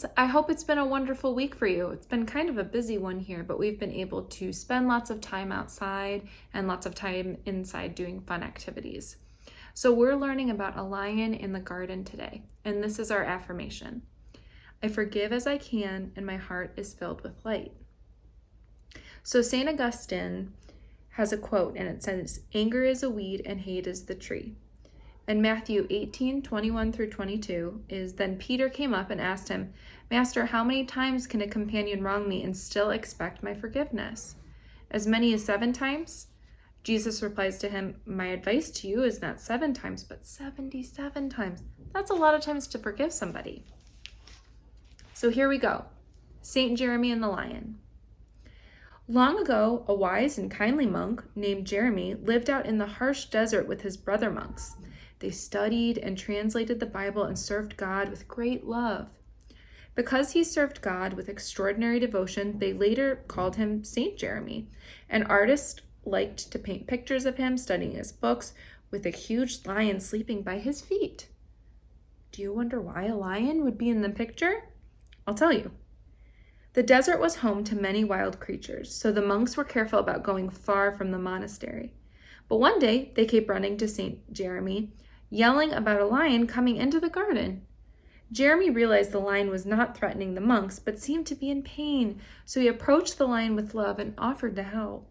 friends. I hope it's been a wonderful week for you. It's been kind of a busy one here, but we've been able to spend lots of time outside and lots of time inside doing fun activities. So we're learning about a lion in the garden today, and this is our affirmation. I forgive as I can, and my heart is filled with light. So St. Augustine has a quote, and it says, "Anger is a weed and hate is the tree." And Matthew 18:21-22 is, "Then Peter came up and asked him, 'Master, how many times can a companion wrong me and still expect my forgiveness? As many as 7 times?' Jesus replies to him, 'My advice to you is not 7 times, but 77 times. That's a lot of times to forgive somebody." So here we go. St. Jeremy and the Lion. Long ago, a wise and kindly monk named Jeremy lived out in the harsh desert with his brother monks. They studied and translated the Bible and served God with great love. Because he served God with extraordinary devotion, they later called him Saint Jeremy. And artists liked to paint pictures of him studying his books with a huge lion sleeping by his feet. Do you wonder why a lion would be in the picture? I'll tell you. The desert was home to many wild creatures, so the monks were careful about going far from the monastery. But one day, they came running to St. Jeremy, yelling about a lion coming into the garden. Jeremy realized the lion was not threatening the monks, but seemed to be in pain, so he approached the lion with love and offered to help.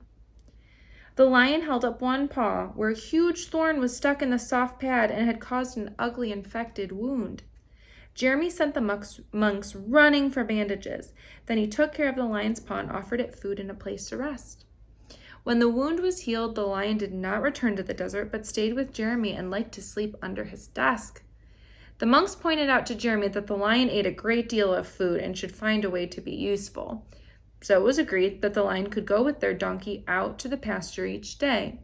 The lion held up one paw, where a huge thorn was stuck in the soft pad and had caused an ugly infected wound. Jeremy sent the monks running for bandages. Then he took care of the lion's paw and offered it food and a place to rest. When the wound was healed, the lion did not return to the desert, but stayed with Jeremy and liked to sleep under his desk. The monks pointed out to Jeremy that the lion ate a great deal of food and should find a way to be useful. So it was agreed that the lion could go with their donkey out to the pasture each day.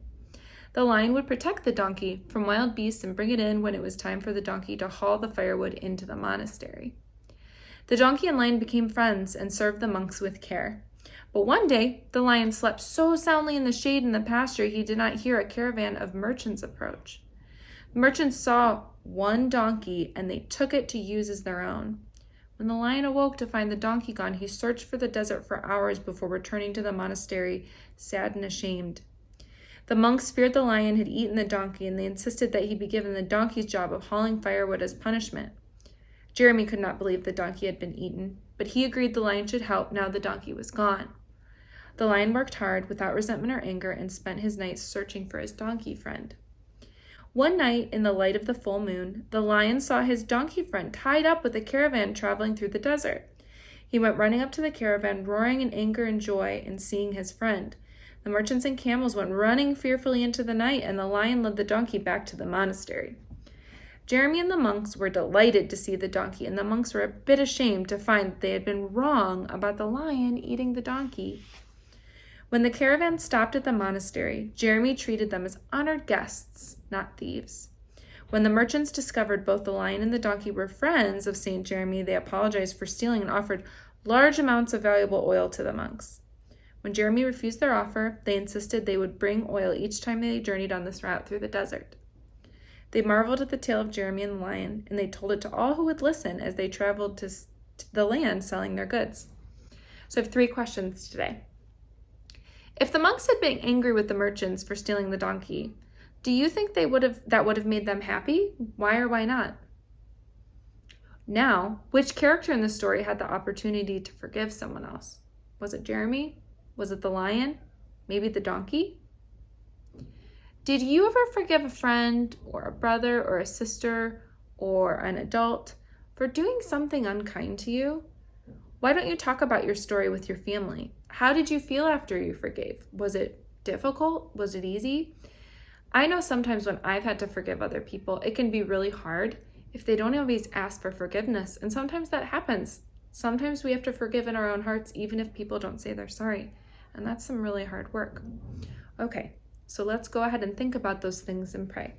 The lion would protect the donkey from wild beasts and bring it in when it was time for the donkey to haul the firewood into the monastery. The donkey and lion became friends and served the monks with care. But one day, the lion slept so soundly in the shade in the pasture he did not hear a caravan of merchants approach. The merchants saw one donkey and they took it to use as their own. When the lion awoke to find the donkey gone, he searched for the desert for hours before returning to the monastery, sad and ashamed. The monks feared the lion had eaten the donkey, and they insisted that he be given the donkey's job of hauling firewood as punishment. Jeremy could not believe the donkey had been eaten, but he agreed the lion should help now the donkey was gone. The lion worked hard, without resentment or anger, and spent his nights searching for his donkey friend. One night, in the light of the full moon, the lion saw his donkey friend tied up with a caravan traveling through the desert. He went running up to the caravan, roaring in anger and joy in seeing his friend. The merchants and camels went running fearfully into the night, and the lion led the donkey back to the monastery. Jeremy and the monks were delighted to see the donkey, and the monks were a bit ashamed to find that they had been wrong about the lion eating the donkey. When the caravan stopped at the monastery, Jeremy treated them as honored guests, not thieves. When the merchants discovered both the lion and the donkey were friends of St. Jeremy, they apologized for stealing and offered large amounts of valuable oil to the monks. When Jeremy refused their offer, they insisted they would bring oil each time they journeyed on this route through the desert. They marveled at the tale of Jeremy and the lion, and they told it to all who would listen as they traveled to the land selling their goods. So I have 3 questions today. If the monks had been angry with the merchants for stealing the donkey, do you think that would have made them happy? Why or why not? Now, which character in the story had the opportunity to forgive someone else? Was it Jeremy? Was it the lion? Maybe the donkey? Did you ever forgive a friend or a brother or a sister or an adult for doing something unkind to you? Why don't you talk about your story with your family? How did you feel after you forgave? Was it difficult? Was it easy? I know sometimes when I've had to forgive other people, it can be really hard if they don't always ask for forgiveness, and sometimes that happens. Sometimes we have to forgive in our own hearts even if people don't say they're sorry, and that's some really hard work. Okay, so let's go ahead and think about those things and pray.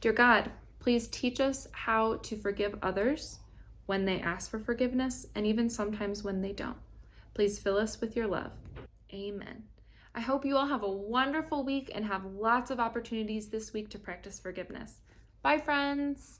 Dear God, please teach us how to forgive others when they ask for forgiveness, and even sometimes when they don't. Please fill us with your love. Amen. I hope you all have a wonderful week and have lots of opportunities this week to practice forgiveness. Bye, friends.